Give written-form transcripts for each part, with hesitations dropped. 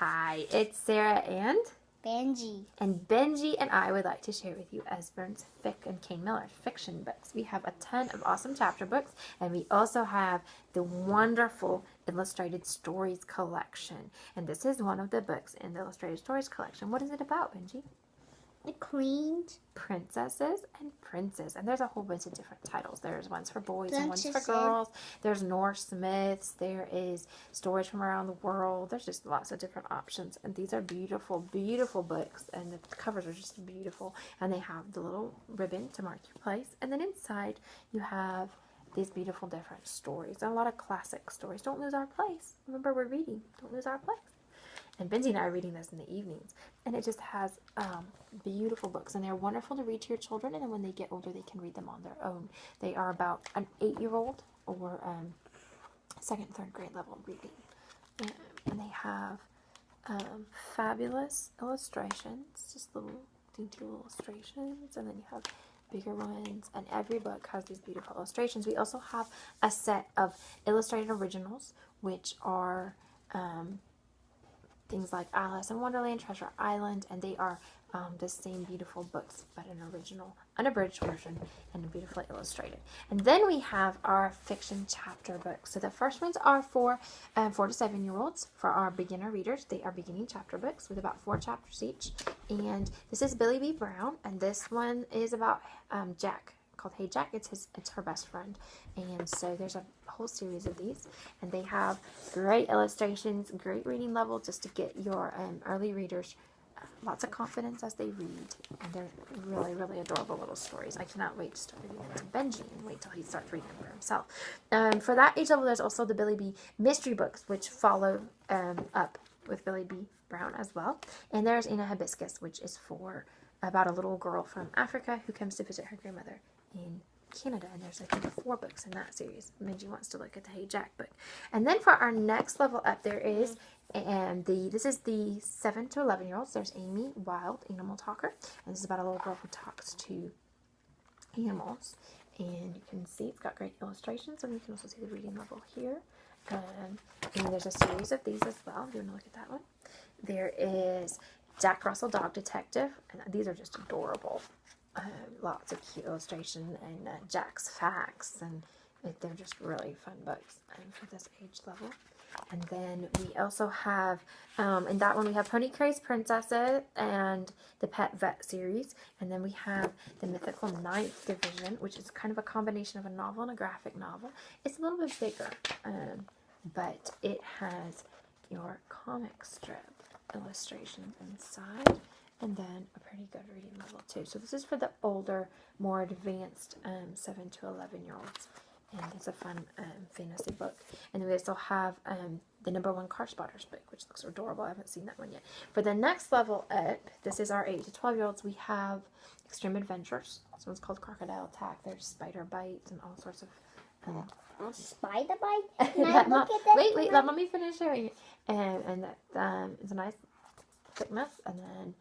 Hi, it's Sarah and Benji. And Benji and I would like to share with you Usborne's Fick and Kane Miller fiction books. We have a ton of awesome chapter books, and we also have the wonderful illustrated stories collection. And this is one of the books in the illustrated stories collection. What is it about, Benji? The queens, Princesses and princes. And there's a whole bunch of different titles. There's ones for boys and ones for Princesses. girls. There's Norse myths. There is stories from around the world. There's just lots of different options. And these are beautiful, beautiful books. And the covers are just beautiful. And they have the little ribbon to mark your place. And then inside you have these beautiful different stories. And a lot of classic stories. Don't lose our place. Remember, we're reading. Don't lose our place. And Benji and I are reading this in the evenings. And it just has beautiful books. And they're wonderful to read to your children. And then when they get older, they can read them on their own. They are about an 8-year-old or second, third grade level reading. And they have fabulous illustrations. Just little dainty illustrations. And then you have bigger ones. And every book has these beautiful illustrations. We also have a set of illustrated originals, which are things like Alice in Wonderland, Treasure Island, and they are the same beautiful books, but an original, unabridged version, and beautifully illustrated. And then we have our fiction chapter books. So the first ones are for 4 to 7-year-olds, for our beginner readers. They are beginning chapter books with about 4 chapters each. And this is Billy B. Brown, and this one is about Jack, called Hey Jack. It's her best friend. And so there's a whole series of these, and they have great illustrations, great reading level, just to get your early readers lots of confidence as they read. And they're really, really adorable little stories. I cannot wait to start reading them to Benji and wait till he starts reading them for himself. For that age level, there's also the Billy B mystery books, which follow up with Billy B Brown as well. And there's In a Hibiscus, which is for about a little girl from Africa who comes to visit her grandmother in Canada, and there's I think 4 books in that series. Benji wants to look at the Hey Jack book. And then for our next level up, there is this is the 7 to 11-year-olds. There's Amy Wild, Animal Talker, and this is about a little girl who talks to animals. And you can see it's got great illustrations, and you can also see the reading level here. And there's a series of these as well. If you want to look at that one, there is Jack Russell, Dog Detective, and these are just adorable. Lots of cute illustration and Jack's facts, and they're just really fun books for this age level. And then we also have, in that one we have Pony Craze Princesses and the Pet Vet series. And then we have the Mythical Ninth Division, which is kind of a combination of a novel and a graphic novel. It's a little bit bigger, but it has your comic strip illustration inside. And then a pretty good reading level too. So this is for the older, more advanced 7 to 11-year-olds. And it's a fun fantasy book. And then we also have the #1 Car Spotters book, which looks adorable. I haven't seen that one yet. For the next level up, this is our 8 to 12-year-olds. We have Extreme Adventures. This one's called Crocodile Attack. There's spider bites and all sorts of... a spider bite? Can I look at that? Wait, let me finish showing it. And that it's a nice thickness. And then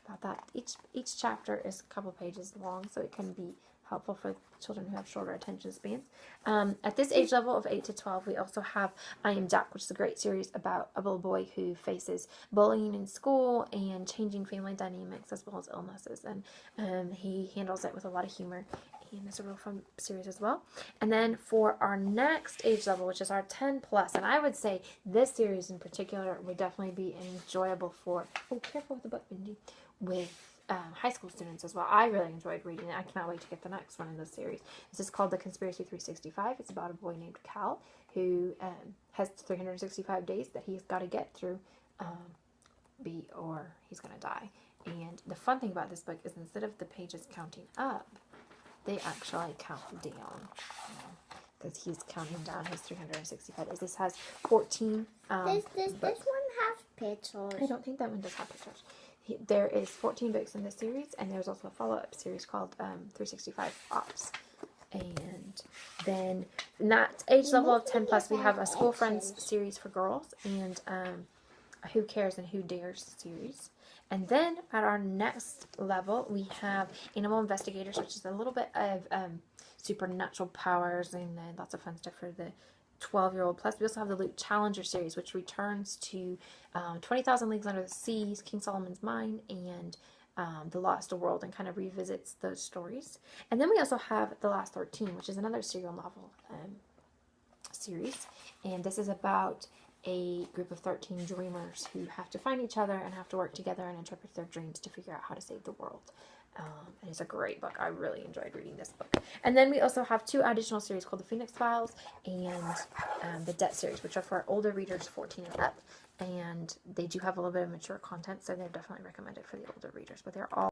about that. Each chapter is a couple pages long, so it can be helpful for children who have shorter attention spans. At this age level of 8 to 12, we also have I Am Jack, which is a great series about a little boy who faces bullying in school and changing family dynamics as well as illnesses. And he handles it with a lot of humor. And it's a real fun series as well. And then for our next age level, which is our 10 plus, and I would say this series in particular would definitely be enjoyable for, oh, careful with the book, Benji, with high school students as well. I really enjoyed reading it. I cannot wait to get the next one in this series. This is called The Conspiracy 365. It's about a boy named Cal who has 365 days that he's got to get through or he's going to die. And the fun thing about this book is instead of the pages counting up, they actually count down, because he's counting down his 365 days. This has 14 Does this one have pictures? I don't think that one does have pictures. There is 14 books in this series, and there's also a follow-up series called 365 Ops. And then in that age level of 10 plus, we have a School Friends series for girls, and Who Cares and Who Dares series. And then at our next level, we have Animal Investigators, which is a little bit of supernatural powers and lots of fun stuff for the 12-year-old plus. We also have the Luke Challenger series, which returns to 20,000 Leagues Under the Sea, King Solomon's Mine, and The Lost World, and kind of revisits those stories. And then we also have The Last 13, which is another serial novel series. And this is about a group of 13 dreamers who have to find each other and have to work together and interpret their dreams to figure out how to save the world. And it's a great book. I really enjoyed reading this book. And then we also have 2 additional series called The Phoenix Files and the Debt series, which are for older readers 14 and up. And they do have a little bit of mature content, so they're definitely recommended for the older readers. But they're all